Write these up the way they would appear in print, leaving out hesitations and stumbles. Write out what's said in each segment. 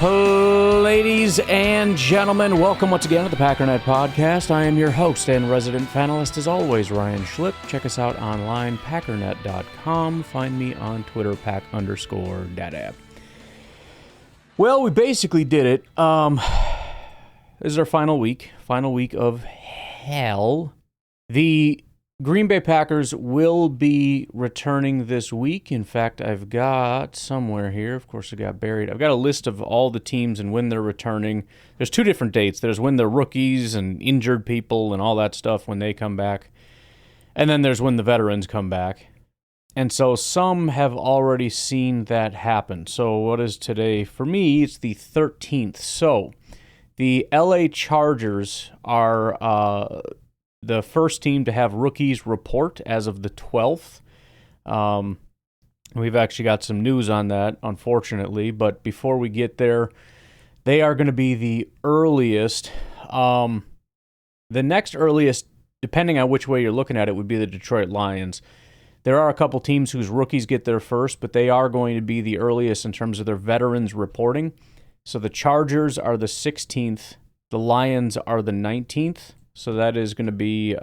Ladies and gentlemen, welcome once again to the Packernet Podcast. I am your host and resident panelist, as always, Ryan Schlipp. Check us out online, packernet.com. Find me on Twitter, pack_dada. Well, we basically did it. This is our final week of hell. The Green Bay Packers will be returning this week. In fact, I've got somewhere here, of course it got buried, I've got a list of all the teams and when they're returning. There's two different dates. There's when they're rookies and injured people and all that stuff when they come back. And then there's when the veterans come back. And so some have already seen that happen. So what is today? For me, it's the 13th. So the LA Chargers are the first team to have rookies report as of the 12th. We've actually got some news on that, unfortunately. But before we get there, they are going to be the earliest. The next earliest, depending on which way you're looking at it, would be the Detroit Lions. There are a couple teams whose rookies get there first, but they are going to be the earliest in terms of their veterans reporting. So the Chargers are the 16th. The Lions are the 19th. So that is going to be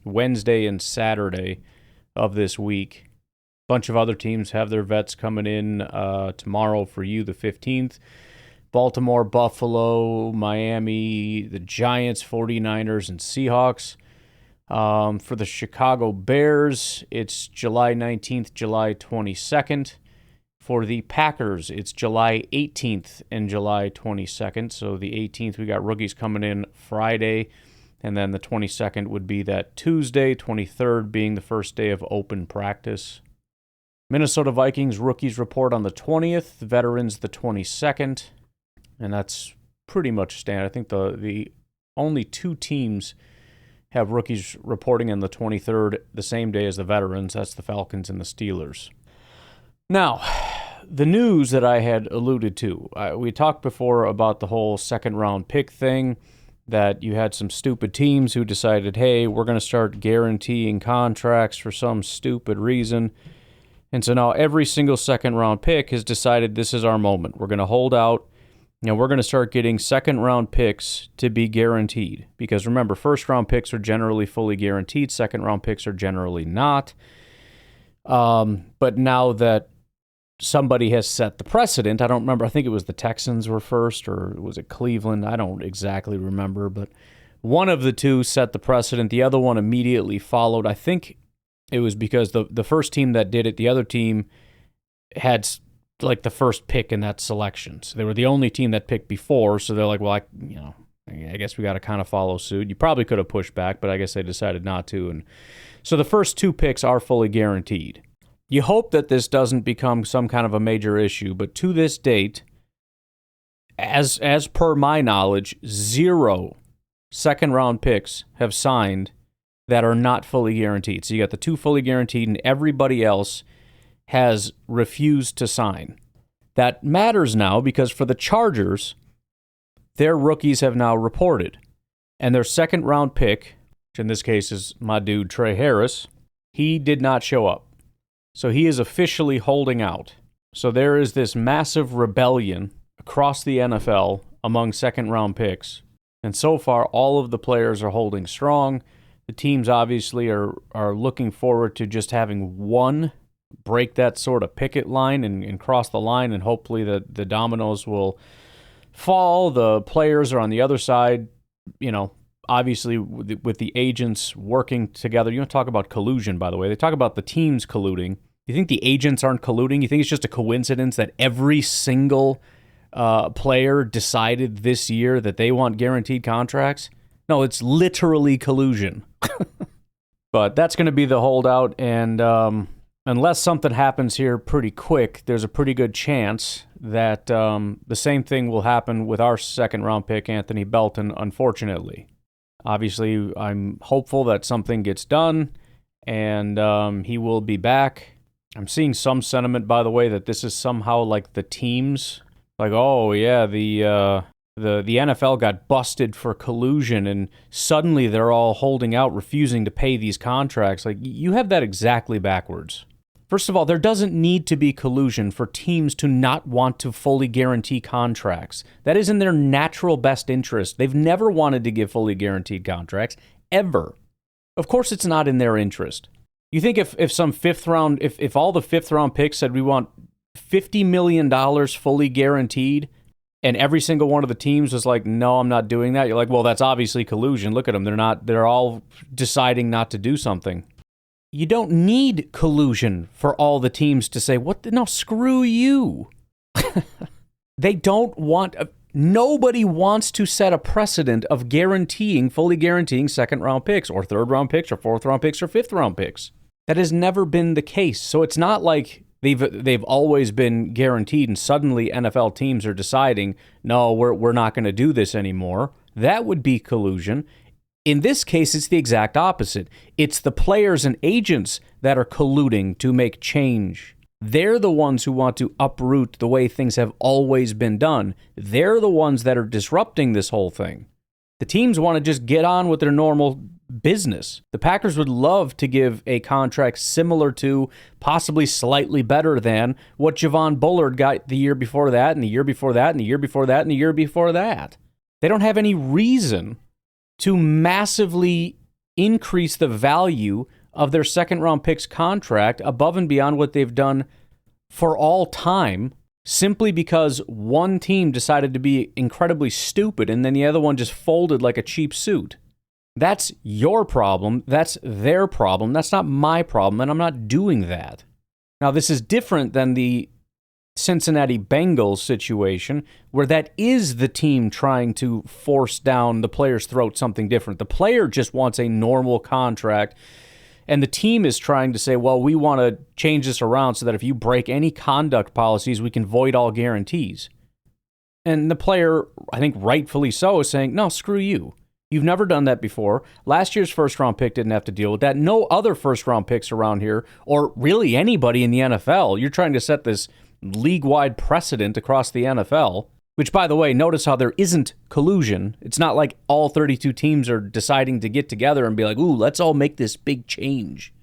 Wednesday and Saturday of this week. A bunch of other teams have their vets coming in tomorrow for you, the 15th. Baltimore, Buffalo, Miami, the Giants, 49ers, and Seahawks. For the Chicago Bears, it's July 19th, July 22nd. For the Packers, it's July 18th and July 22nd. So the 18th, we got rookies coming in Friday. And then the 22nd would be that Tuesday, 23rd being the first day of open practice. Minnesota Vikings rookies report on the 20th, veterans the 22nd, and that's pretty much standard. I think the only two teams have rookies reporting on the 23rd, the same day as the veterans. That's the Falcons and the Steelers. Now, the news that I had alluded to, we talked before about the whole second-round pick thing, that you had some stupid teams who decided, hey, we're going to start guaranteeing contracts for some stupid reason. And so now every single second-round pick has decided this is our moment. We're going to hold out. We're going to start getting second-round picks to be guaranteed. Because remember, first-round picks are generally fully guaranteed. Second-round picks are generally not. But now that somebody has set the precedent. I don't remember. I think it was the Texans were first, or was it Cleveland? I don't exactly remember, but one of the two set the precedent. The other one immediately followed. I think it was because the first team that did it, the other team had like the first pick in that selection. So they were the only team that picked before, so they're like, well, I guess we got to kind of follow suit. You probably could have pushed back, but I guess they decided not to. And so the first two picks are fully guaranteed. You hope that this doesn't become some kind of a major issue, but to this date, as per my knowledge, 0 second-round picks have signed that are not fully guaranteed. So you got the two fully guaranteed, and everybody else has refused to sign. That matters now because for the Chargers, their rookies have now reported, and their second-round pick, which in this case is my dude Trey Harris, he did not show up. So he is officially holding out. So there is this massive rebellion across the NFL among second-round picks. And so far, all of the players are holding strong. The teams obviously are looking forward to just having one break that sort of picket line and cross the line, and hopefully the dominoes will fall. The players are on the other side, obviously with the agents working together. You don't talk about collusion, by the way. They talk about the teams colluding. You think the agents aren't colluding? You think it's just a coincidence that every single player decided this year that they want guaranteed contracts? No, it's literally collusion. But that's going to be the holdout, and unless something happens here pretty quick, there's a pretty good chance that the same thing will happen with our second-round pick, Anthony Belton, unfortunately. Obviously, I'm hopeful that something gets done, and he will be back. I'm seeing some sentiment, by the way, that this is somehow like the teams. Like, oh, yeah, the NFL got busted for collusion, and suddenly they're all holding out, refusing to pay these contracts. Like, you have that exactly backwards. First of all, there doesn't need to be collusion for teams to not want to fully guarantee contracts. That is in their natural best interest. They've never wanted to give fully guaranteed contracts, ever. Of course it's not in their interest. You think if some fifth round, if all the fifth round picks said we want $50 million fully guaranteed, and every single one of the teams was like, no, I'm not doing that. You're like, well, that's obviously collusion. Look at them. They're all deciding not to do something. You don't need collusion for all the teams to say, no, screw you. They don't want, nobody wants to set a precedent of fully guaranteeing second round picks or third round picks or fourth round picks or fifth round picks. That has never been the case. So it's not like they've always been guaranteed and suddenly NFL teams are deciding, no, we're not going to do this anymore. That would be collusion. In this case, it's the exact opposite. It's the players and agents that are colluding to make change. They're the ones who want to uproot the way things have always been done. They're the ones that are disrupting this whole thing. The teams want to just get on with their normal business. The Packers would love to give a contract similar to, possibly slightly better than, what Javon Bullard got the year before that, and the year before that, and the year before that, and the year before that. They don't have any reason to massively increase the value of their second-round picks contract above and beyond what they've done for all time, simply because one team decided to be incredibly stupid and then the other one just folded like a cheap suit. That's your problem. That's their problem. That's not my problem, and I'm not doing that. Now, this is different than the Cincinnati Bengals situation, where that is the team trying to force down the player's throat something different. The player just wants a normal contract, and the team is trying to say, well, we want to change this around so that if you break any conduct policies, we can void all guarantees. And the player, I think rightfully so, is saying, no, screw you. You've never done that before. Last year's first-round pick didn't have to deal with that. No other first-round picks around here, or really anybody in the NFL. You're trying to set this league-wide precedent across the NFL, which, by the way, notice how there isn't collusion. It's not like all 32 teams are deciding to get together and be like, ooh, let's all make this big change.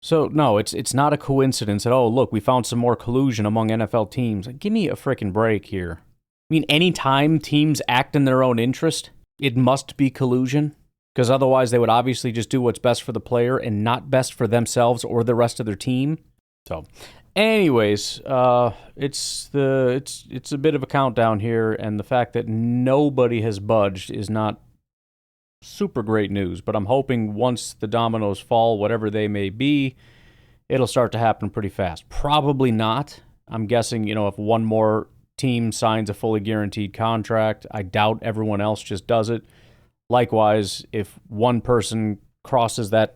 So, no, it's not a coincidence that, oh, look, we found some more collusion among NFL teams. Like, give me a freaking break here. I mean, anytime teams act in their own interest, it must be collusion, because otherwise they would obviously just do what's best for the player and not best for themselves or the rest of their team. So, anyways, it's a bit of a countdown here, and the fact that nobody has budged is not super great news. But I'm hoping once the dominoes fall, whatever they may be, it'll start to happen pretty fast. Probably not. I'm guessing, if one more team signs a fully guaranteed contract, I doubt everyone else just does it. Likewise, if one person crosses that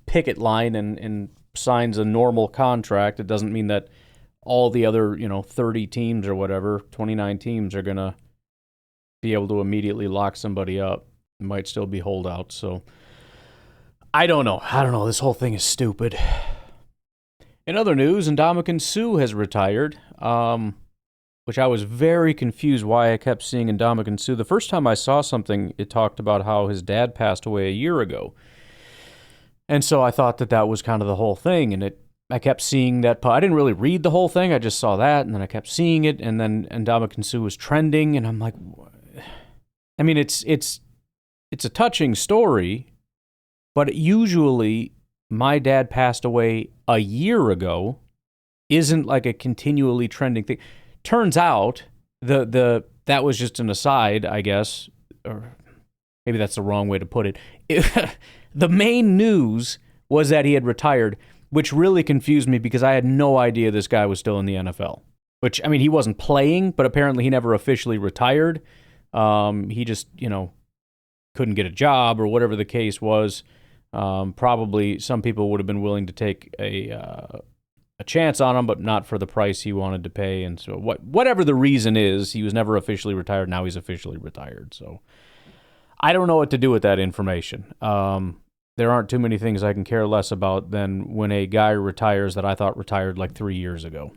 picket line and signs a normal contract, it doesn't mean that all the other, 30 teams or whatever, 29 teams are going to be able to immediately lock somebody up. It might still be holdouts. So I don't know. This whole thing is stupid. In other news, Ndamukong Suh has retired, which I was very confused why I kept seeing Ndamukong Suh. The first time I saw something, it talked about how his dad passed away a year ago. And so I thought that was kind of the whole thing, and I kept seeing that. I didn't really read the whole thing. I just saw that, and then I kept seeing it, and then Ndamukong Suh was trending, and I'm like, I mean, it's a touching story, but usually my dad passed away a year ago isn't like a continually trending thing. Turns out that was just an aside, I guess, or maybe that's the wrong way to put it. The main news was that he had retired, which really confused me because I had no idea this guy was still in the NFL. Which, I mean, he wasn't playing, but apparently he never officially retired. He just, couldn't get a job or whatever the case was. Probably some people would have been willing to take a chance on him, but not for the price he wanted to pay. And so whatever the reason is, he was never officially retired. Now he's officially retired. So I don't know what to do with that information. There aren't too many things I can care less about than when a guy retires that I thought retired like 3 years ago.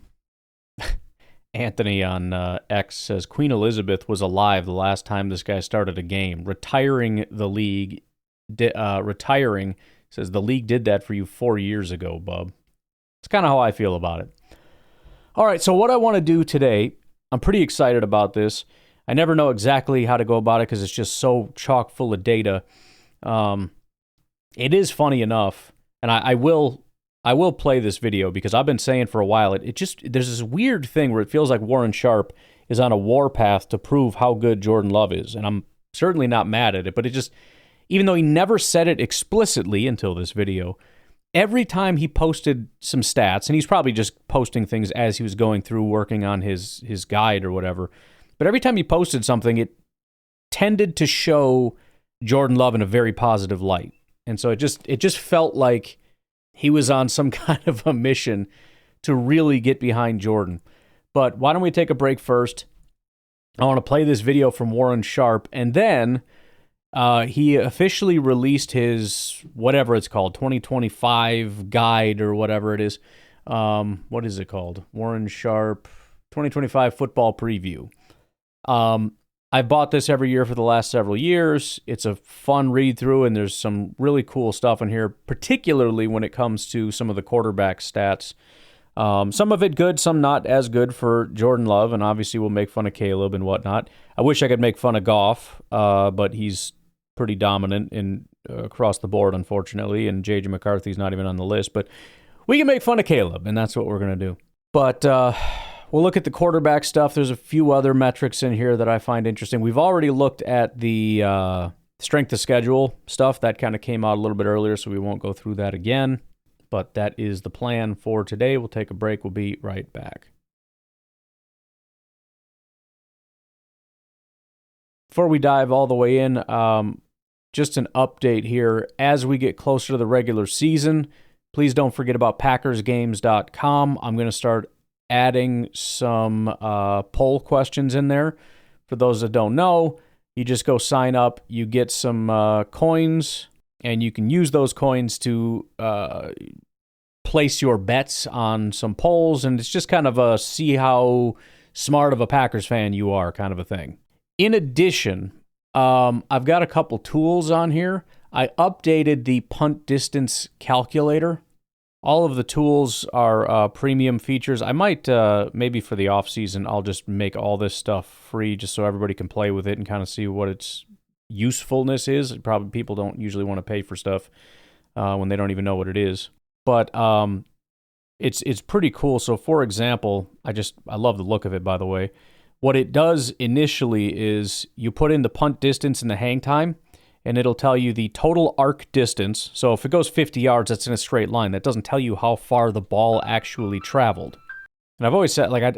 Anthony on X says, Queen Elizabeth was alive the last time this guy started a game. Retiring, says the league did that for you 4 years ago, bub. It's kind of how I feel about it. All right, so what I want to do today, I'm pretty excited about this. I never know exactly how to go about it because it's just so chock full of data. It is funny enough, and I will play this video because I've been saying for a while, there's this weird thing where it feels like Warren Sharp is on a warpath to prove how good Jordan Love is, and I'm certainly not mad at it, but it just, even though he never said it explicitly until this video, every time he posted some stats, and he's probably just posting things as he was going through working on his guide or whatever, but every time he posted something, it tended to show Jordan Love in a very positive light. And so it just felt like he was on some kind of a mission to really get behind Jordan. But why don't we take a break first? I want to play this video from Warren Sharp, and then he officially released his, whatever it's called, 2025 guide or whatever it is. What is it called? Warren Sharp 2025 football preview. I've bought this every year for the last several years. It's a fun read through, and there's some really cool stuff in here, particularly when it comes to some of the quarterback stats. Some of it good, some not as good for Jordan Love, and obviously we'll make fun of Caleb and whatnot. I wish I could make fun of Goff, but he's pretty dominant across the board, unfortunately, and J.J. McCarthy's not even on the list. But we can make fun of Caleb, and that's what we're going to do. But we'll look at the quarterback stuff. There's a few other metrics in here that I find interesting. We've already looked at the strength of schedule stuff. That kind of came out a little bit earlier, so we won't go through that again. But that is the plan for today. We'll take a break. We'll be right back. Before we dive all the way in, just an update here. As we get closer to the regular season, please don't forget about PackersGames.com. I'm going to start adding some poll questions in there. For those that don't know, you just go sign up, you get some coins, and you can use those coins to place your bets on some polls, and it's just kind of a see how smart of a Packers fan you are kind of a thing. In addition, I've got a couple tools on here. I updated the punt distance calculator. All of the tools are premium features. I might, maybe for the offseason, I'll just make all this stuff free just so everybody can play with it and kind of see what its usefulness is. Probably people don't usually want to pay for stuff when they don't even know what it is. But it's pretty cool. So, for example, I love the look of it, by the way. What it does initially is you put in the punt distance and the hang time, and it'll tell you the total arc distance. So if it goes 50 yards, that's in a straight line. That doesn't tell you how far the ball actually traveled. And I've always said, like,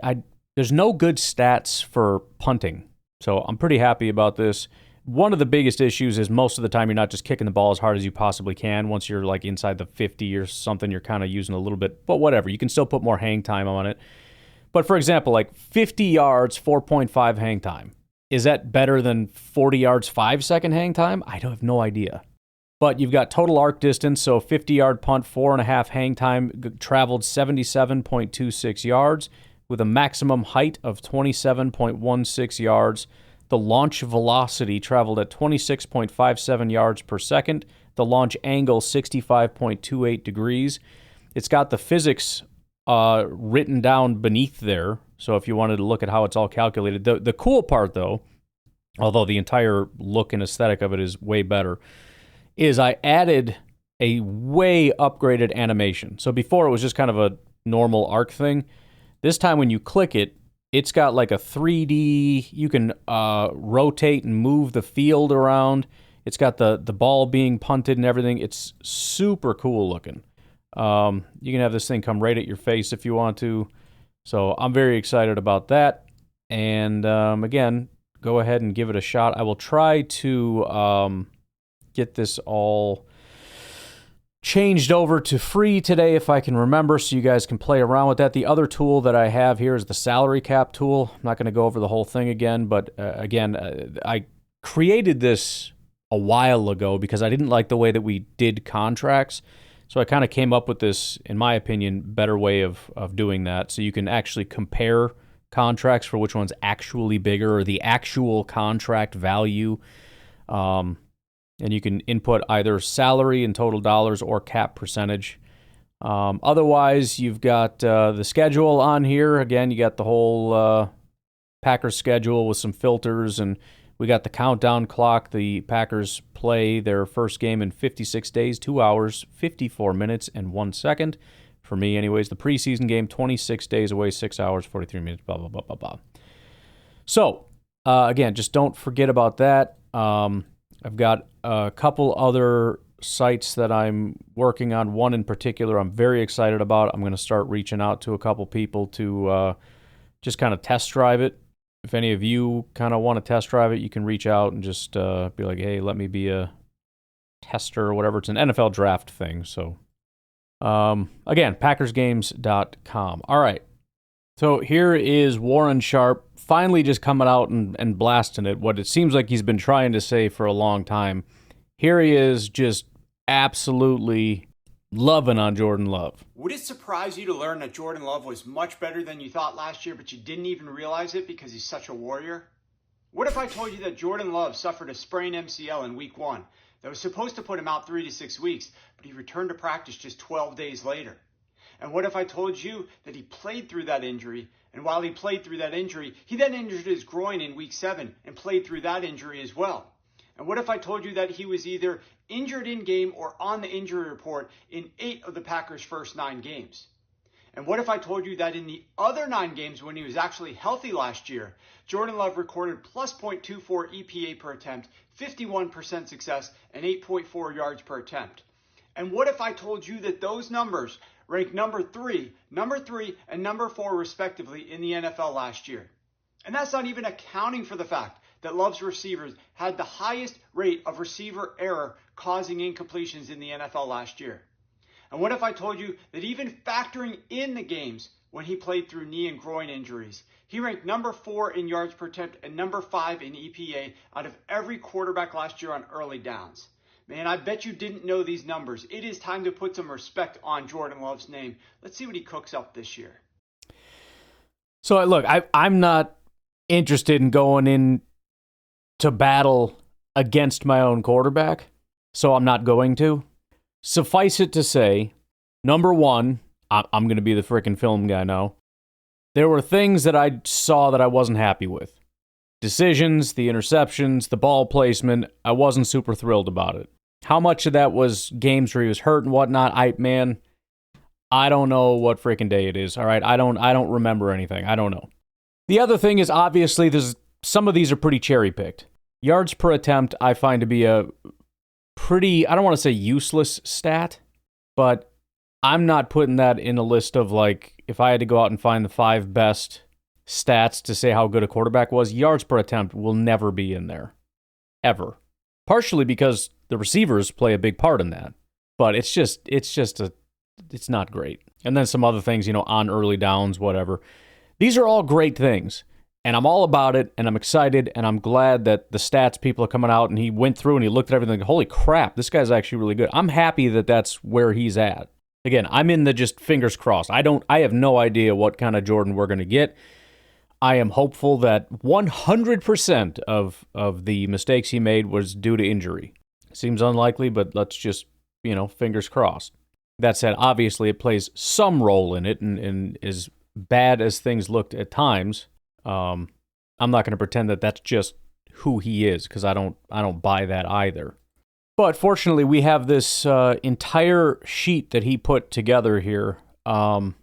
there's no good stats for punting. So I'm pretty happy about this. One of the biggest issues is most of the time you're not just kicking the ball as hard as you possibly can. Once you're like inside the 50 or something, you're kind of using a little bit. But whatever, you can still put more hang time on it. But for example, like 50 yards, 4.5 hang time. Is that better than 40 yards, 5-second hang time? I have no idea. But you've got total arc distance, so 50-yard punt, 4.5 hang time, traveled 77.26 yards with a maximum height of 27.16 yards. The launch velocity traveled at 26.57 yards per second. The launch angle, 65.28 degrees. It's got the physics written down beneath there. So if you wanted to look at how it's all calculated. The cool part, though, although the entire look and aesthetic of it is way better, is I added a way upgraded animation. So before it was just kind of a normal arc thing. This time when you click it, it's got like a 3D, you can rotate and move the field around. It's got the ball being punted and everything. It's super cool looking. You can have this thing come right at your face if you want to. So I'm very excited about that. And again, go ahead and give it a shot. I will try to get this all changed over to free today if I can remember, so you guys can play around with that. The other tool that I have here is the salary cap tool. I'm not going to go over the whole thing again, but I created this a while ago because I didn't like the way that we did contracts. So I kind of came up with this, in my opinion, better way of doing that. So you can actually compare contracts for which one's actually bigger or the actual contract value. And you can input either salary in total dollars or cap percentage. Otherwise, you've got the schedule on here. Again, you got the whole Packers schedule with some filters, and we got the countdown clock. The Packers play their first game in 56 days, 2 hours, 54 minutes, and 1 second. For me, anyways, the preseason game, 26 days away, 6 hours, 43 minutes, blah, blah, blah, blah, blah. So, again, just don't forget about that. I've got a couple other sites that I'm working on. One in particular I'm very excited about. I'm going to start reaching out to a couple people to just kind of test drive it. If any of you kind of want to test drive it, you can reach out and just be like, hey, let me be a tester or whatever. It's an NFL draft thing. So, again, PackersGames.com. All right. So here is Warren Sharp finally just coming out and blasting it, what it seems like he's been trying to say for a long time. Here he is just absolutely loving on Jordan Love. Would it surprise you to learn that Jordan Love was much better than you thought last year, but you didn't even realize it because he's such a warrior? What if I told you that Jordan Love suffered a sprained MCL in week 1 that was supposed to put him out 3 to 6 weeks, but he returned to practice just 12 days later? And what if I told you that he played through that injury, and while he played through that injury, he then injured his groin in week 7 and played through that injury as well? And what if I told you that he was either injured in-game or on the injury report in 8 of the Packers' first 9 games? And what if I told you that in the other 9 games when he was actually healthy last year, Jordan Love recorded plus .24 EPA per attempt, 51% success, and 8.4 yards per attempt? And what if I told you that those numbers ranked number 3, and number 4 respectively in the NFL last year? And that's not even accounting for the fact that Love's receivers had the highest rate of receiver error causing incompletions in the NFL last year. And what if I told you that even factoring in the games when he played through knee and groin injuries, he ranked number 4 in yards per attempt and number 5 in EPA out of every quarterback last year on early downs? Man, I bet you didn't know these numbers. It is time to put some respect on Jordan Love's name. Let's see what he cooks up this year. So, look, I'm not interested in going in to battle against my own quarterback, so I'm not going to. Suffice it to say, number one, I'm going to be the freaking film guy now. There were things that I saw that I wasn't happy with. Decisions, the interceptions, the ball placement, I wasn't super thrilled about it. How much of that was games where he was hurt and whatnot? I don't know what freaking day it is, all right? I don't remember anything. I don't know. The other thing is, obviously, some of these are pretty cherry-picked. Yards per attempt, I find to be a pretty, I don't want to say useless stat, but I'm not putting that in a list of, like, if I had to go out and find the 5 best stats to say how good a quarterback was, yards per attempt will never be in there. Ever. Partially because the receivers play a big part in that. But it's not great. And then some other things, on early downs, whatever. These are all great things. And I'm all about it, and I'm excited, and I'm glad that the stats people are coming out, and he went through and he looked at everything. Holy crap, this guy's actually really good. I'm happy that that's where he's at. Again, I'm in the just fingers crossed. I have no idea what kind of Jordan we're going to get. I am hopeful that 100% of the mistakes he made was due to injury. Seems unlikely, but let's just, fingers crossed. That said, obviously it plays some role in it, and as bad as things looked at times, I'm not going to pretend that that's just who he is, because I don't buy that either. But fortunately, we have this entire sheet that he put together here, and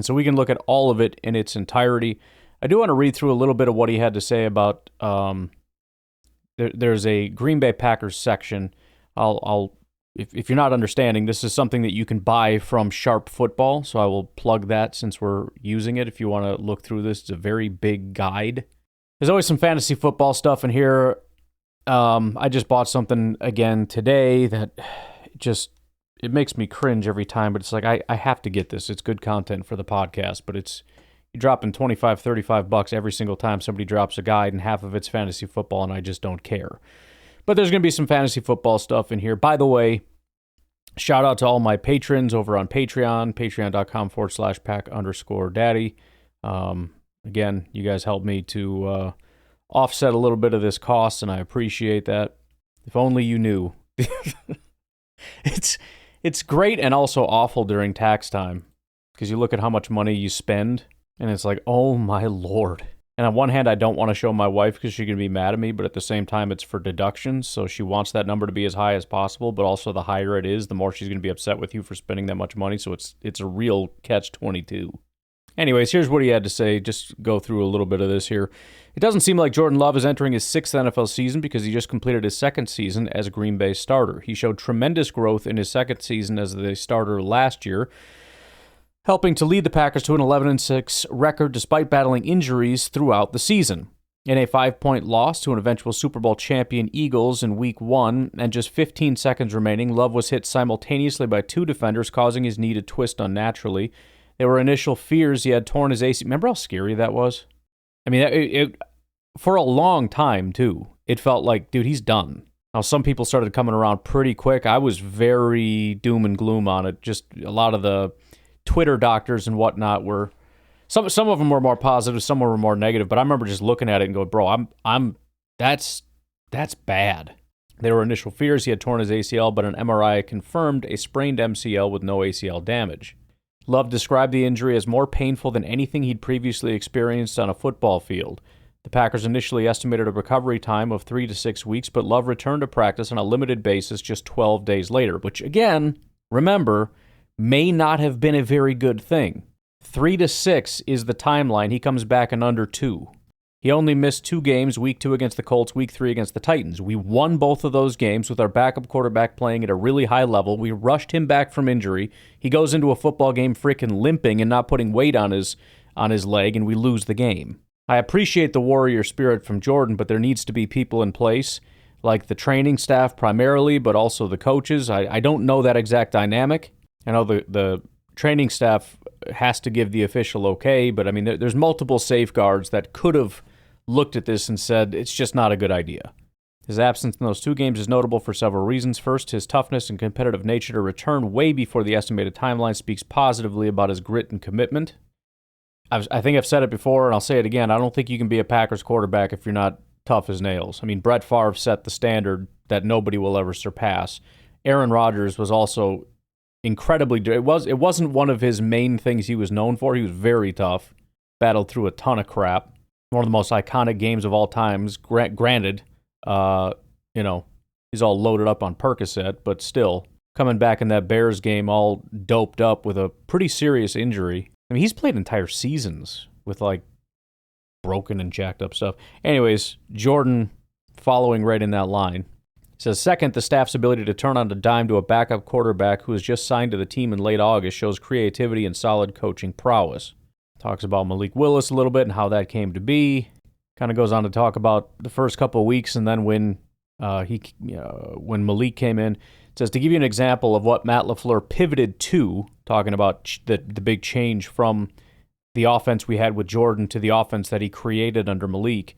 so we can look at all of it in its entirety. I do want to read through a little bit of what he had to say about. There's a Green Bay Packers section. If you're not understanding, this is something that you can buy from Sharp Football, so I will plug that since we're using it. If you want to look through this, it's a very big guide. There's always some fantasy football stuff in here. I just bought something again today that it makes me cringe every time, but it's like, I have to get this. It's good content for the podcast, but you're dropping $25, $35 every single time somebody drops a guide, and half of it's fantasy football, and I just don't care. But there's going to be some fantasy football stuff in here. By the way, shout out to all my patrons over on Patreon, patreon.com/pack_daddy. Again, you guys helped me to offset a little bit of this cost, and I appreciate that. If only you knew. It's great and also awful during tax time because you look at how much money you spend and it's like, oh my Lord. And on one hand, I don't want to show my wife because she's going to be mad at me, but at the same time, it's for deductions. So she wants that number to be as high as possible, but also the higher it is, the more she's going to be upset with you for spending that much money. So it's a real catch-22. Anyways, here's what he had to say. Just go through a little bit of this here. It doesn't seem like Jordan Love is entering his 6th NFL season because he just completed his 2nd season as a Green Bay starter. He showed tremendous growth in his 2nd season as the starter last year, helping to lead the Packers to an 11-6 record despite battling injuries throughout the season. In a 5-point loss to an eventual Super Bowl champion Eagles in Week 1 and just 15 seconds remaining, Love was hit simultaneously by 2 defenders, causing his knee to twist unnaturally. There were initial fears he had torn his ACL. Remember how scary that was? I mean, it for a long time, too. It felt like, dude, he's done. Now, some people started coming around pretty quick. I was very doom and gloom on it. Just a lot of the Twitter doctors and whatnot were... Some of them were more positive, some were more negative, but I remember just looking at it and going, bro, that's bad. There were initial fears he had torn his ACL, but an MRI confirmed a sprained MCL with no ACL damage. Love described the injury as more painful than anything he'd previously experienced on a football field. The Packers initially estimated a recovery time of 3 to 6 weeks, but Love returned to practice on a limited basis just 12 days later, which, again, remember, may not have been a very good thing. 3 to 6 is the timeline. He comes back in under 2. He only missed 2 games, Week 2 against the Colts, Week 3 against the Titans. We won both of those games with our backup quarterback playing at a really high level. We rushed him back from injury. He goes into a football game freaking limping and not putting weight on his leg, and we lose the game. I appreciate the warrior spirit from Jordan, but there needs to be people in place, like the training staff primarily, but also the coaches. I don't know that exact dynamic. I know the training staff has to give the official okay, but I mean, there's multiple safeguards that could have looked at this and said, it's just not a good idea. His absence in those 2 games is notable for several reasons. First, his toughness and competitive nature to return way before the estimated timeline speaks positively about his grit and commitment. I think I've said it before, and I'll say it again. I don't think you can be a Packers quarterback if you're not tough as nails. I mean, Brett Favre set the standard that nobody will ever surpass. Aaron Rodgers was also incredibly... It wasn't one of his main things he was known for. He was very tough, battled through a ton of crap. One of the most iconic games of all times. Granted, he's all loaded up on Percocet, but still, coming back in that Bears game all doped up with a pretty serious injury. I mean, he's played entire seasons with, like, broken and jacked up stuff. Anyways, Jordan following right in that line. Says, second, the staff's ability to turn on a dime to a backup quarterback who was just signed to the team in late August shows creativity and solid coaching prowess. Talks about Malik Willis a little bit and how that came to be. Kind of goes on to talk about the first couple of weeks and then when Malik came in. It says, to give you an example of what Matt LaFleur pivoted to, talking about the big change from the offense we had with Jordan to the offense that he created under Malik.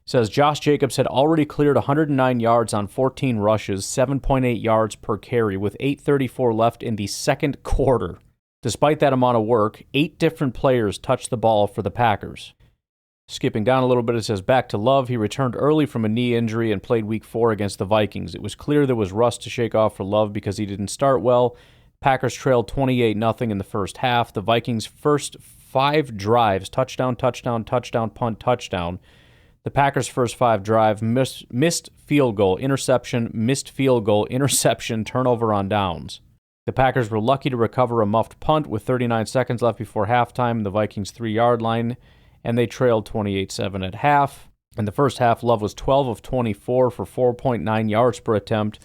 Says Josh Jacobs had already cleared 109 yards on 14 rushes, 7.8 yards per carry, with 8:34 left in the second quarter. Despite that amount of work, 8 different players touched the ball for the Packers. Skipping down a little bit, it says, back to Love. He returned early from a knee injury and played Week 4 against the Vikings. It was clear there was rust to shake off for Love because he didn't start well. Packers trailed 28-0 in the first half. The Vikings' first 5 drives, touchdown, touchdown, touchdown, punt, touchdown. The Packers' first 5 drive, missed field goal, interception, missed field goal, interception, turnover on downs. The Packers were lucky to recover a muffed punt with 39 seconds left before halftime, the Vikings' 3-yard line, and they trailed 28-7 at half. In the first half, Love was 12 of 24 for 4.9 yards per attempt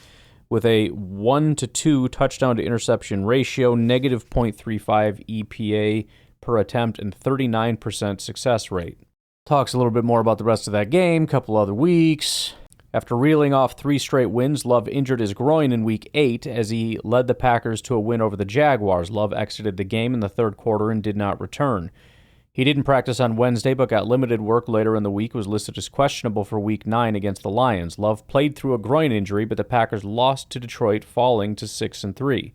with a 1-to-2 touchdown to interception ratio, negative .35 EPA per attempt, and 39% success rate. Talks a little bit more about the rest of that game, couple other weeks. After reeling off 3 straight wins, Love injured his groin in Week 8 as he led the Packers to a win over the Jaguars. Love exited the game in the third quarter and did not return. He didn't practice on Wednesday but got limited work later in the week, was listed as questionable for Week 9 against the Lions. Love played through a groin injury, but the Packers lost to Detroit, falling to 6-3.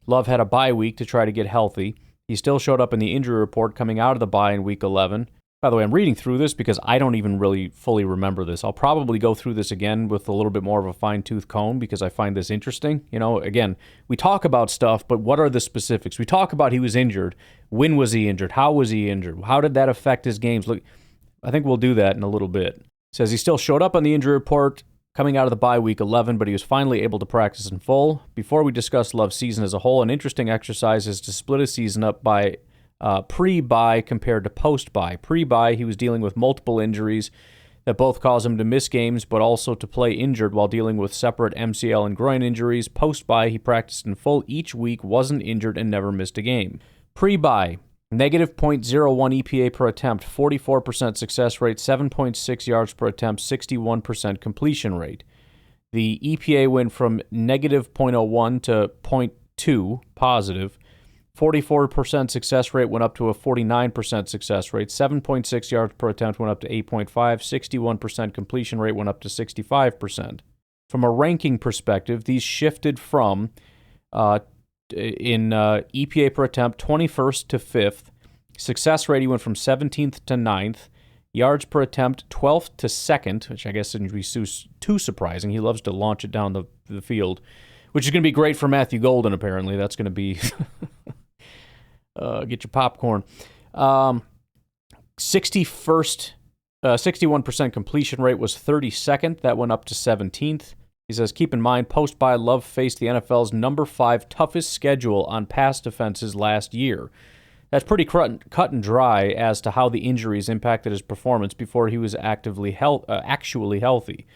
Love had a bye week to try to get healthy. He still showed up in the injury report coming out of the bye in Week 11. By the way, I'm reading through this because I don't even really fully remember this. I'll probably go through this again with a little bit more of a fine-tooth comb because I find this interesting. Again, we talk about stuff, but what are the specifics? We talk about he was injured. When was he injured? How was he injured? How did that affect his games? Look, I think we'll do that in a little bit. It says he still showed up on the injury report coming out of the bye week 11, but he was finally able to practice in full. Before we discuss Love's season as a whole, an interesting exercise is to split his season up by pre-bye compared to post-bye. Pre-bye, he was dealing with multiple injuries that both caused him to miss games, but also to play injured while dealing with separate MCL and groin injuries. Post-bye, he practiced in full each week, wasn't injured, and never missed a game. Pre-bye, negative .01 EPA per attempt, 44% success rate, 7.6 yards per attempt, 61% completion rate. The EPA went from negative .01 to .2 positive. 44% success rate went up to a 49% success rate. 7.6 yards per attempt went up to 8.5. 61% completion rate went up to 65%. From a ranking perspective, these shifted from, in EPA per attempt, 21st to 5th. Success rate, he went from 17th to 9th. Yards per attempt, 12th to 2nd, which I guess isn't too surprising. He loves to launch it down the field, which is going to be great for Matthew Golden, apparently. That's going to be... get your popcorn. 61% completion rate was 32nd. That went up to 17th. He says, keep in mind, post-bye, Love faced the NFL's number 5 toughest schedule on pass defenses last year. That's pretty cut and dry as to how the injuries impacted his performance before he was actually healthy.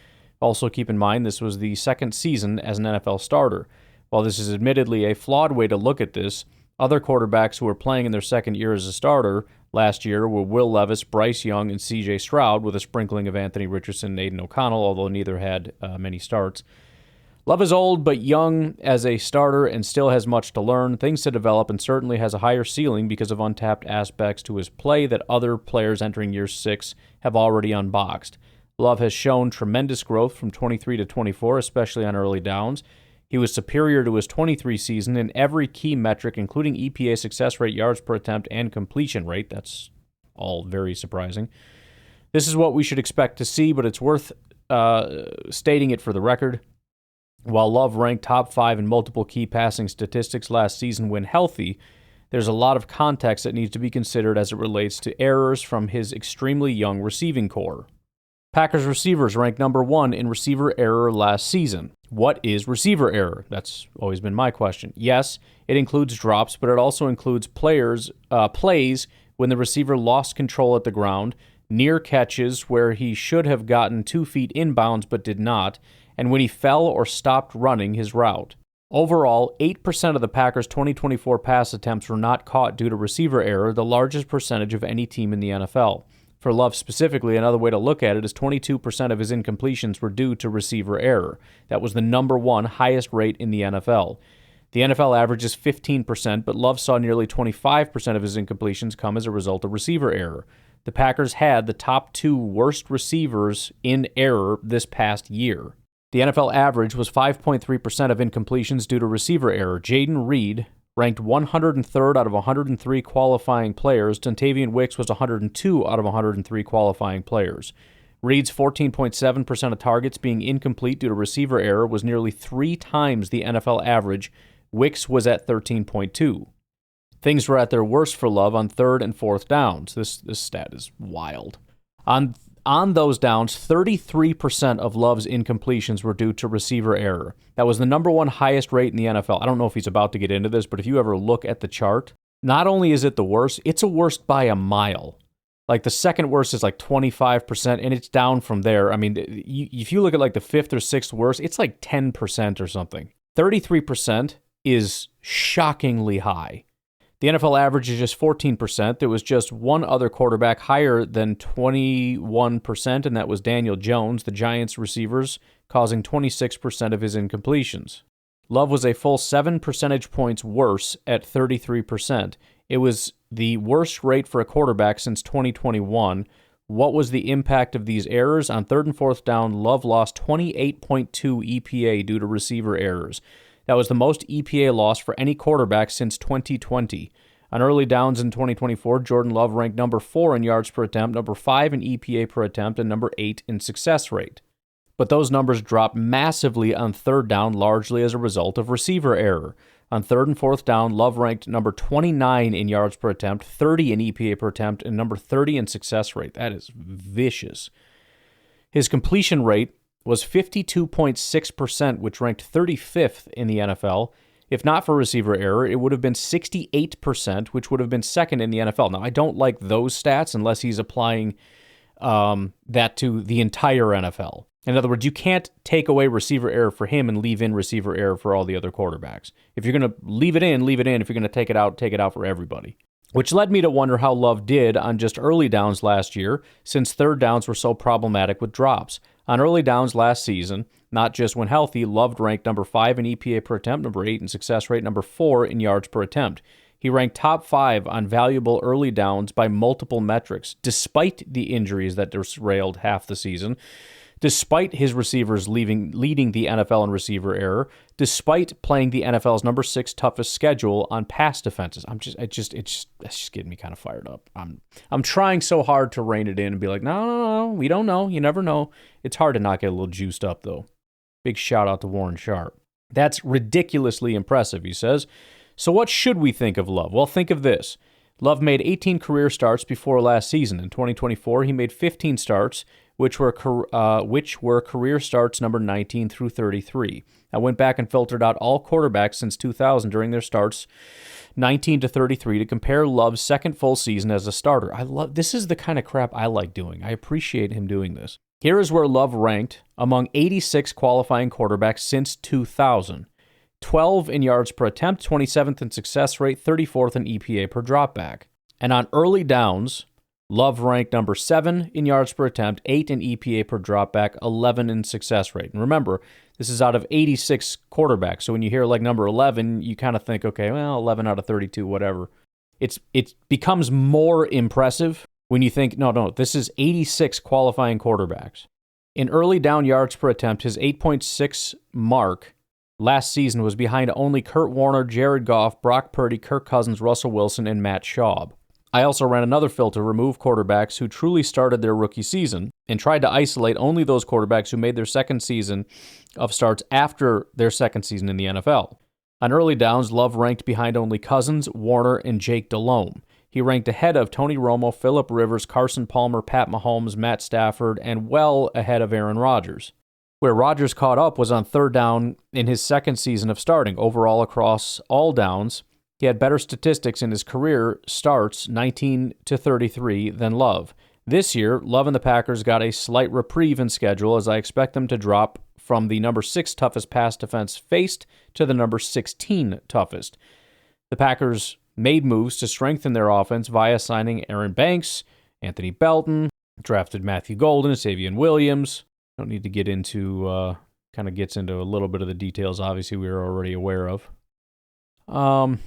Also keep in mind, this was the second season as an NFL starter. While this is admittedly a flawed way to look at this, other quarterbacks who were playing in their second year as a starter last year were Will Levis, Bryce Young, and C.J. Stroud, with a sprinkling of Anthony Richardson and Aiden O'Connell, although neither had many starts. Love is old but young as a starter and still has much to learn, things to develop, and certainly has a higher ceiling because of untapped aspects to his play that other players entering year 6 have already unboxed. Love has shown tremendous growth from 23 to 24, especially on early downs. He was superior to his 23 season in every key metric, including EPA success rate, yards per attempt, and completion rate. That's all very surprising. This is what we should expect to see, but it's worth stating it for the record. While Love ranked top 5 in multiple key passing statistics last season when healthy, there's a lot of context that needs to be considered as it relates to errors from his extremely young receiving core. Packers receivers ranked number 1 in receiver error last season. What is receiver error? That's always been my question. Yes, it includes drops, but it also includes plays when the receiver lost control at the ground, near catches where he should have gotten 2 feet inbounds but did not, and when he fell or stopped running his route. Overall, 8% of the Packers' 2024 pass attempts were not caught due to receiver error, the largest percentage of any team in the NFL. For Love specifically, another way to look at it is 22% of his incompletions were due to receiver error. That was the number 1 highest rate in the NFL. The NFL average is 15%, but Love saw nearly 25% of his incompletions come as a result of receiver error. The Packers had the top 2 worst receivers in error this past year. The NFL average was 5.3% of incompletions due to receiver error. Jaden Reed ranked 103rd out of 103 qualifying players. Dontavian Wicks was 102 out of 103 qualifying players. Reed's 14.7% of targets being incomplete due to receiver error was nearly 3 times the NFL average. Wicks was at 13.2. Things were at their worst for Love on 3rd and 4th downs. This stat is wild. On those downs, 33% of Love's incompletions were due to receiver error. That was the number 1 highest rate in the NFL. I don't know if he's about to get into this, but if you ever look at the chart, not only is it the worst, it's a worst by a mile. Like the second worst is like 25%, and it's down from there. I mean, if you look at like the 5th or 6th worst, it's like 10% or something. 33% is shockingly high. The NFL average is just 14%. There was just one other quarterback higher than 21%, and that was Daniel Jones, the Giants' receivers, causing 26% of his incompletions. Love was a full 7 percentage points worse at 33%. It was the worst rate for a quarterback since 2021. What was the impact of these errors? On 3rd and 4th down, Love lost 28.2 EPA due to receiver errors. That was the most EPA loss for any quarterback since 2020. On early downs in 2024, Jordan Love ranked number 4 in yards per attempt, number 5 in EPA per attempt, and number 8 in success rate. But those numbers dropped massively on third down, largely as a result of receiver error. On third and fourth down, Love ranked number 29 in yards per attempt, 30 in EPA per attempt, and number 30 in success rate. That is vicious. His completion rate was 52.6%, which ranked 35th in the NFL. If not for receiver error, it would have been 68%, which would have been second in the NFL. Now, I don't like those stats unless he's applying that to the entire NFL. In other words, you can't take away receiver error for him and leave in receiver error for all the other quarterbacks. If you're going to leave it in, leave it in. If you're going to take it out for everybody. Which led me to wonder how Love did on just early downs last year, since third downs were so problematic with drops. On early downs last season, not just when healthy, Love ranked number 5 in EPA per attempt, number 8 in success rate, number 4 in yards per attempt. He ranked top 5 on valuable early downs by multiple metrics, despite the injuries that derailed half the season, despite his receivers leading the NFL in receiver error, despite playing the NFL's number 6 toughest schedule on pass defenses. It's just getting me kind of fired up. I'm trying so hard to rein it in and be like, no, we don't know. You never know. It's hard to not get a little juiced up, though. Big shout out to Warren Sharp. That's ridiculously impressive, he says. So what should we think of Love? Well, think of this. Love made 18 career starts before last season. In 2024, he made 15 starts, which were career starts number 19 through 33. I went back and filtered out all quarterbacks since 2000 during their starts 19 to 33 to compare Love's second full season as a starter. This is the kind of crap I like doing. I appreciate him doing this. Here is where Love ranked among 86 qualifying quarterbacks since 2000. 12 in yards per attempt, 27th in success rate, 34th in EPA per dropback. And on early downs, Love ranked number 7 in yards per attempt, 8 in EPA per dropback, 11 in success rate. And remember, this is out of 86 quarterbacks. So when you hear like number 11, you kind of think, okay, well, 11 out of 32, whatever. It becomes more impressive when you think, no, this is 86 qualifying quarterbacks. In early down yards per attempt, his 8.6 mark last season was behind only Kurt Warner, Jared Goff, Brock Purdy, Kirk Cousins, Russell Wilson, and Matt Schaub. I also ran another filter, remove quarterbacks who truly started their rookie season, and tried to isolate only those quarterbacks who made their second season of starts after their second season in the NFL. On early downs, Love ranked behind only Cousins, Warner, and Jake Delhomme. He ranked ahead of Tony Romo, Phillip Rivers, Carson Palmer, Pat Mahomes, Matt Stafford, and well ahead of Aaron Rodgers. Where Rodgers caught up was on third down in his second season of starting. Overall, across all downs, he had better statistics in his career starts, 19 to 33, than Love. This year, Love and the Packers got a slight reprieve in schedule, as I expect them to drop from the number 6 toughest pass defense faced to the number 16 toughest. The Packers made moves to strengthen their offense via signing Aaron Banks, Anthony Belton, drafted Matthew Golden, Savion Williams. Don't need to get into, kind of gets into a little bit of the details, obviously, we are already aware of. All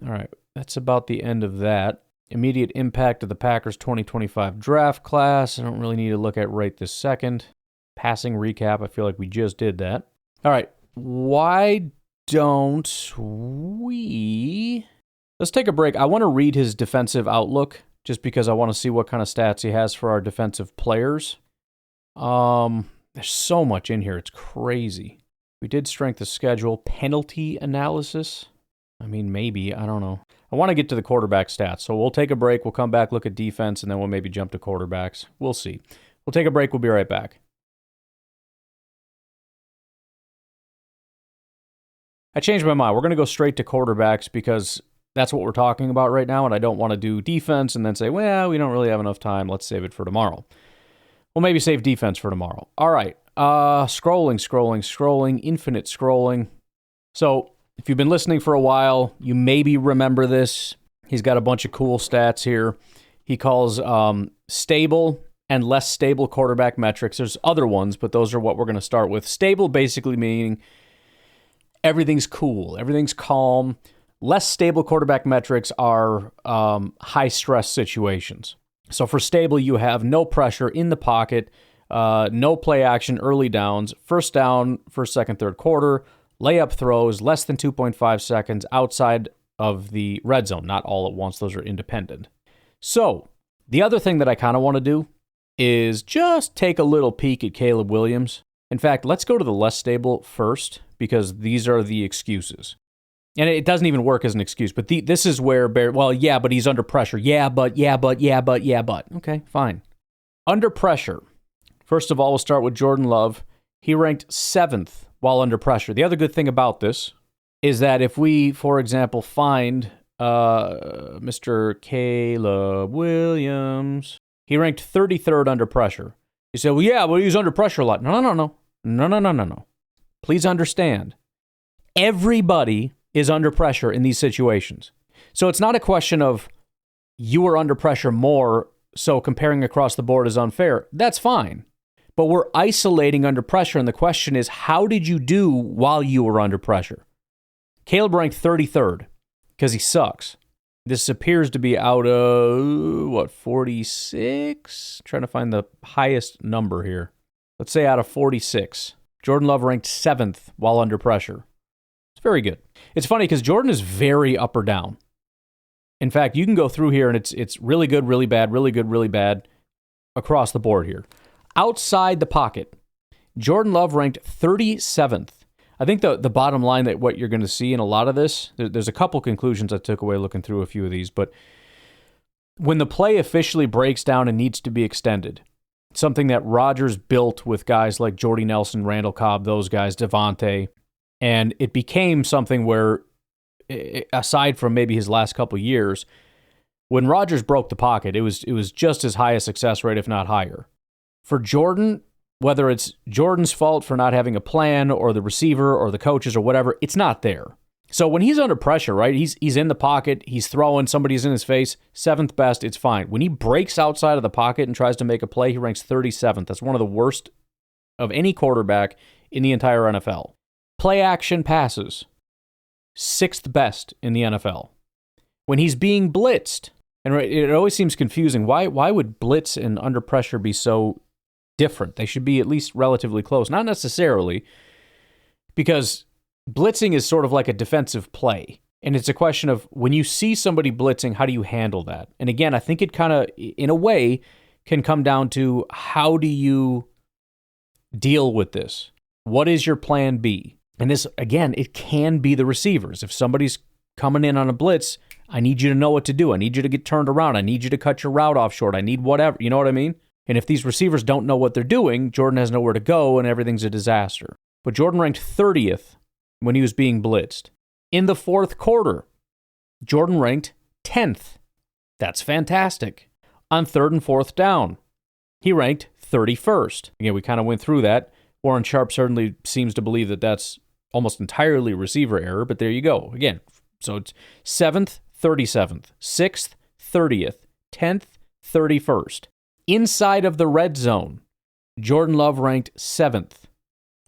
right, that's about the end of that. Immediate impact of the Packers 2025 draft class. I don't really need to look at right this second. Passing recap, I feel like we just did that. All right, why don't we... Let's take a break. I want to read his defensive outlook just because I want to see what kind of stats he has for our defensive players. There's so much in here. It's crazy. We did strength of schedule, penalty analysis. I mean, maybe. I don't know. I want to get to the quarterback stats. So we'll take a break. We'll come back, look at defense, and then we'll maybe jump to quarterbacks. We'll see. We'll take a break. We'll be right back. I changed my mind. We're going to go straight to quarterbacks because that's what we're talking about right now, and I don't want to do defense and then say, well, we don't really have enough time. Let's save it for tomorrow. We'll maybe save defense for tomorrow. All right. Scrolling, infinite scrolling. So if you've been listening for a while, you maybe remember this. He's got a bunch of cool stats here. He calls stable and less stable quarterback metrics. There's other ones, but those are what we're going to start with. Stable basically meaning everything's cool, everything's calm. Less stable quarterback metrics are high-stress situations. So for stable, you have no pressure in the pocket, no play action early downs, first down, first, second, third quarter, layup throws, less than 2.5 seconds, outside of the red zone, not all at once. Those are independent. So the other thing that I kind of want to do is just take a little peek at Caleb Williams. In fact, let's go to the less stable first, because these are the excuses. And it doesn't even work as an excuse, but this is where but he's under pressure. But. Okay, fine. Under pressure. First of all, we'll start with Jordan Love. He ranked 7th while under pressure. The other good thing about this is that if we, for example, find Mr. Caleb Williams, he ranked 33rd under pressure. You say, well, he's under pressure a lot. No. Please understand, everybody is under pressure in these situations. So it's not a question of you are under pressure more, so comparing across the board is unfair. That's fine. But we're isolating under pressure, and the question is, how did you do while you were under pressure? Caleb ranked 33rd because he sucks. This appears to be out of, 46? Trying to find the highest number here. Let's say out of 46. Jordan Love ranked 7th while under pressure. It's very good. It's funny because Jordan is very up or down. In fact, you can go through here and it's really good, really bad, really good, really bad across the board here. Outside the pocket, Jordan Love ranked 37th. I think the bottom line that what you're going to see in a lot of this, there's a couple conclusions I took away looking through a few of these, but when the play officially breaks down and needs to be extended, something that Rodgers built with guys like Jordy Nelson, Randall Cobb, those guys, Devontae, and it became something where, aside from maybe his last couple years, when Rodgers broke the pocket, it was just as high a success rate, if not higher. For Jordan, whether it's Jordan's fault for not having a plan or the receiver or the coaches or whatever, it's not there. So when he's under pressure, right, he's in the pocket, he's throwing, somebody's in his face, 7th best, it's fine. When he breaks outside of the pocket and tries to make a play, he ranks 37th. That's one of the worst of any quarterback in the entire NFL. Play action passes, 6th best in the NFL. When he's being blitzed, and it always seems confusing, why would blitz and under pressure be so different? They should be at least relatively close. Not necessarily, because blitzing is sort of like a defensive play. And it's a question of when you see somebody blitzing, how do you handle that? And again, I think it kind of, in a way, can come down to how do you deal with this? What is your plan B? And this, again, it can be the receivers. If somebody's coming in on a blitz, I need you to know what to do. I need you to get turned around. I need you to cut your route off short. I need whatever. You know what I mean? And if these receivers don't know what they're doing, Jordan has nowhere to go and everything's a disaster. But Jordan ranked 30th when he was being blitzed. In the fourth quarter, Jordan ranked 10th. That's fantastic. On 3rd and 4th down, he ranked 31st. Again, we kind of went through that. Warren Sharp certainly seems to believe that that's almost entirely receiver error, but there you go. Again, so it's 7th, 37th, 6th, 30th, 10th, 31st. Inside of the red zone, Jordan Love ranked 7th.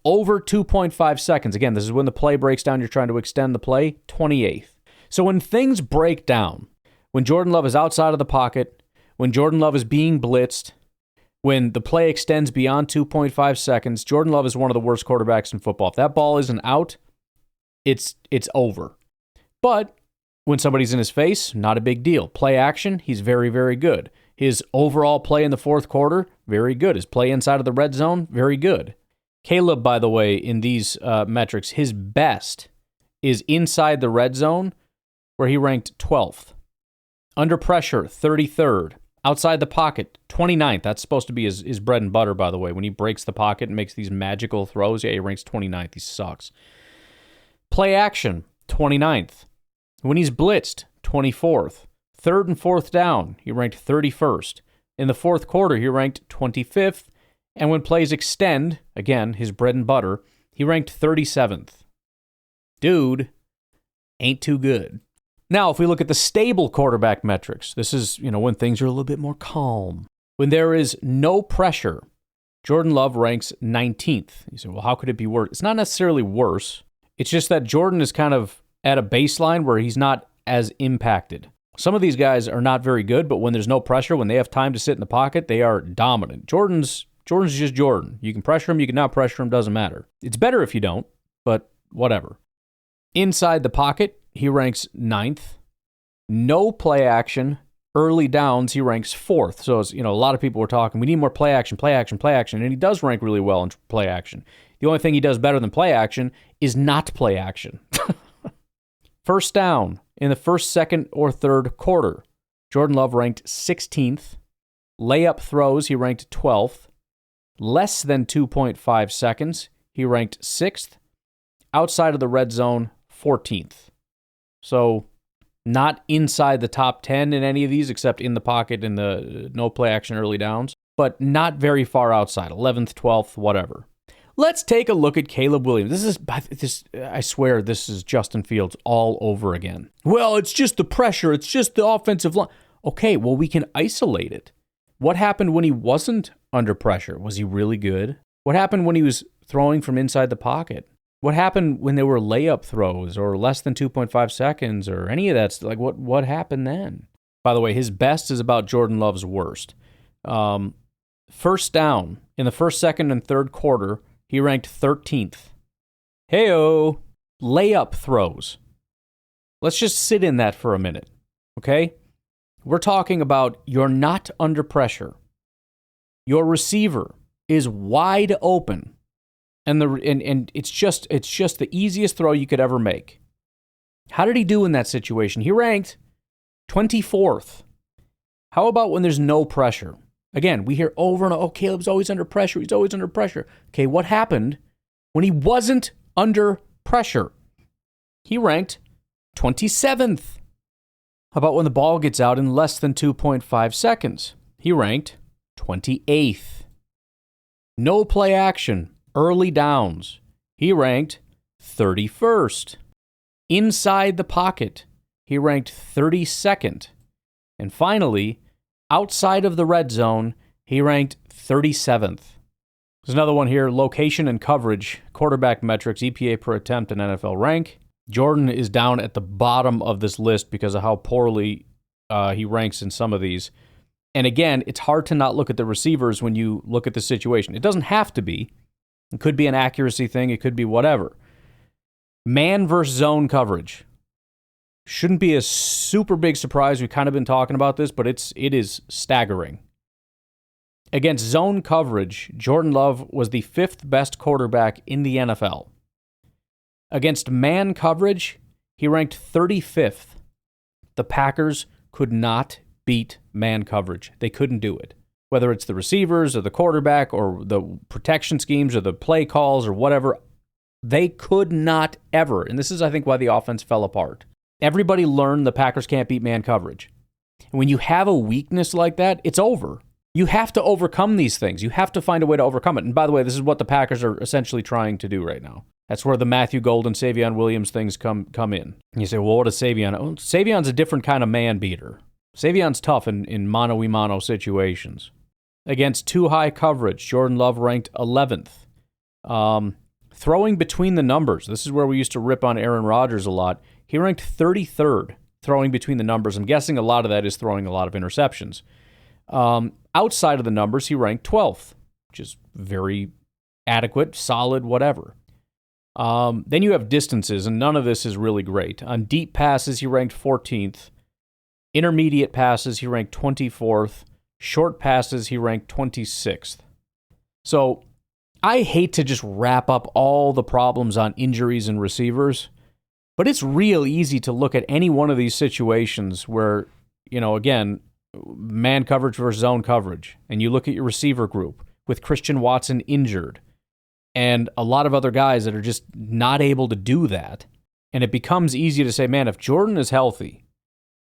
Over 2.5 seconds. Again, this is when the play breaks down. You're trying to extend the play. 28th. So when things break down, when Jordan Love is outside of the pocket, when Jordan Love is being blitzed, when the play extends beyond 2.5 seconds, Jordan Love is one of the worst quarterbacks in football. If that ball isn't out, it's over. But when somebody's in his face, not a big deal. Play action, he's very, very good. His overall play in the fourth quarter, very good. His play inside of the red zone, very good. Caleb, by the way, in these metrics, his best is inside the red zone, where he ranked 12th. Under pressure, 33rd. Outside the pocket, 29th. That's supposed to be his bread and butter, by the way. When he breaks the pocket and makes these magical throws, he ranks 29th. He sucks. Play action, 29th. When he's blitzed, 24th. 3rd and 4th down, he ranked 31st. In the fourth quarter, he ranked 25th. And when plays extend, again, his bread and butter, he ranked 37th. Dude, ain't too good. Now, if we look at the stable quarterback metrics, this is, when things are a little bit more calm. When there is no pressure, Jordan Love ranks 19th. You say, well, how could it be worse? It's not necessarily worse. It's just that Jordan is kind of at a baseline where he's not as impacted. Some of these guys are not very good, but when there's no pressure, when they have time to sit in the pocket, they are dominant. Jordan's just Jordan. You can pressure him, you can not pressure him, doesn't matter. It's better if you don't, but whatever. Inside the pocket, he ranks 9th. No play action. Early downs, he ranks 4th. So, as a lot of people were talking, we need more play action, and he does rank really well in play action. The only thing he does better than play action is not play action. First down in the first, second, or third quarter, Jordan Love ranked 16th. Layup throws, he ranked 12th. Less than 2.5 seconds, he ranked 6th. Outside of the red zone, 14th. So, not inside the top 10 in any of these, except in the pocket in the no play action early downs, but not very far outside, 11th, 12th, whatever. Let's take a look at Caleb Williams. I swear, this is Justin Fields all over again. Well, it's just the pressure. It's just the offensive line. Okay, well, we can isolate it. What happened when he wasn't under pressure? Was he really good? What happened when he was throwing from inside the pocket? What happened when there were layup throws or less than 2.5 seconds or any of that? Like, what happened then? By the way, his best is about Jordan Love's worst. First down in the first, second, and third quarter, he ranked 13th. Hey-o. Layup throws. Let's just sit in that for a minute, okay? We're talking about you're not under pressure. Your receiver is wide open. And it's just the easiest throw you could ever make. How did he do in that situation? He ranked 24th. How about when there's no pressure? Again, we hear over and over, Caleb's always under pressure. He's always under pressure. Okay, what happened when he wasn't under pressure? He ranked 27th. How about when the ball gets out in less than 2.5 seconds? He ranked 28th. No play action. Early downs, he ranked 31st. Inside the pocket, he ranked 32nd. And finally, outside of the red zone, he ranked 37th. There's another one here, location and coverage, quarterback metrics, EPA per attempt, and NFL rank. Jordan is down at the bottom of this list because of how poorly he ranks in some of these. And again, it's hard to not look at the receivers when you look at the situation. It doesn't have to be. It could be an accuracy thing. It could be whatever. Man versus zone coverage. Shouldn't be a super big surprise. We've kind of been talking about this, but it is staggering. Against zone coverage, Jordan Love was the 5th best quarterback in the NFL. Against man coverage, he ranked 35th. The Packers could not beat man coverage. They couldn't do it. Whether it's the receivers or the quarterback or the protection schemes or the play calls or whatever, they could not ever. And this is, I think, why the offense fell apart. Everybody learned the Packers can't beat man coverage. And when you have a weakness like that, it's over. You have to overcome these things. You have to find a way to overcome it. And by the way, this is what the Packers are essentially trying to do right now. That's where the Matthew Golden, Savion Williams things come in. And you say, well, what is Savion? Oh, Savion's a different kind of man beater. Savion's tough in mano-a-mano situations. Against too high coverage, Jordan Love ranked 11th. Throwing between the numbers. This is where we used to rip on Aaron Rodgers a lot. He ranked 33rd throwing between the numbers. I'm guessing a lot of that is throwing a lot of interceptions. Outside of the numbers, he ranked 12th, which is very adequate, solid, whatever. Then you have distances, and none of this is really great. On deep passes, he ranked 14th. Intermediate passes, he ranked 24th. Short passes, he ranked 26th. So I hate to just wrap up all the problems on injuries and receivers, but it's real easy to look at any one of these situations where, again, man coverage versus zone coverage, and you look at your receiver group with Christian Watson injured and a lot of other guys that are just not able to do that. And it becomes easy to say, man, if Jordan is healthy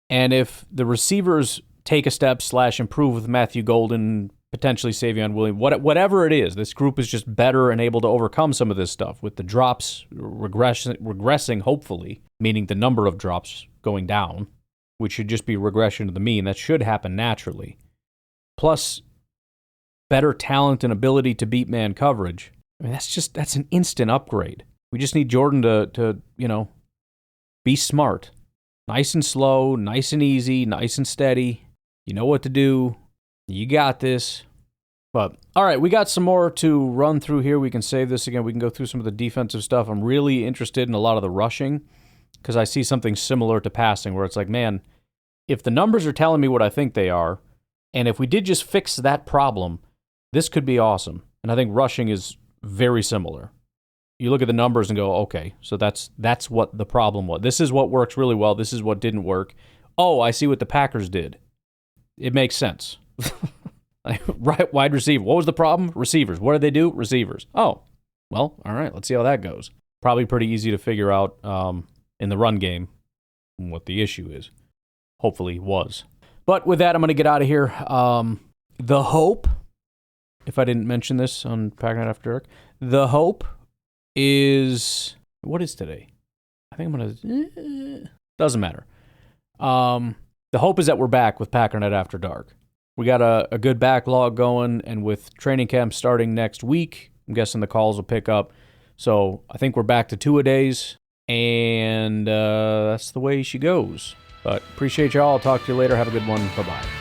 and if the receivers take a step / improve with Matthew Golden, potentially Savion Williams, whatever it is, this group is just better and able to overcome some of this stuff with the drops regressing, hopefully, meaning the number of drops going down, which should just be regression to the mean. That should happen naturally. Plus, better talent and ability to beat man coverage. I mean, that's an instant upgrade. We just need Jordan to be smart. Nice and slow, nice and easy, nice and steady. You know what to do. You got this. But, all right, we got some more to run through here. We can save this again. We can go through some of the defensive stuff. I'm really interested in a lot of the rushing because I see something similar to passing where it's like, man, if the numbers are telling me what I think they are, and if we did just fix that problem, this could be awesome. And I think rushing is very similar. You look at the numbers and go, okay, so that's what the problem was. This is what works really well. This is what didn't work. Oh, I see what the Packers did. It makes sense. Right, wide receiver. What was the problem? Receivers. What did they do? Receivers. Oh, well, all right. Let's see how that goes. Probably pretty easy to figure out in the run game what the issue is. Hopefully was. But with that, I'm going to get out of here. The hope, if I didn't mention this on Packernet After Dark, the hope is, what is today? I think I'm going to, doesn't matter. The hope is that we're back with Packernet After Dark. We got a good backlog going, and with training camp starting next week, I'm guessing the calls will pick up. So I think we're back to 2-a-days, and that's the way she goes. But appreciate y'all. I'll talk to you later. Have a good one. Bye-bye.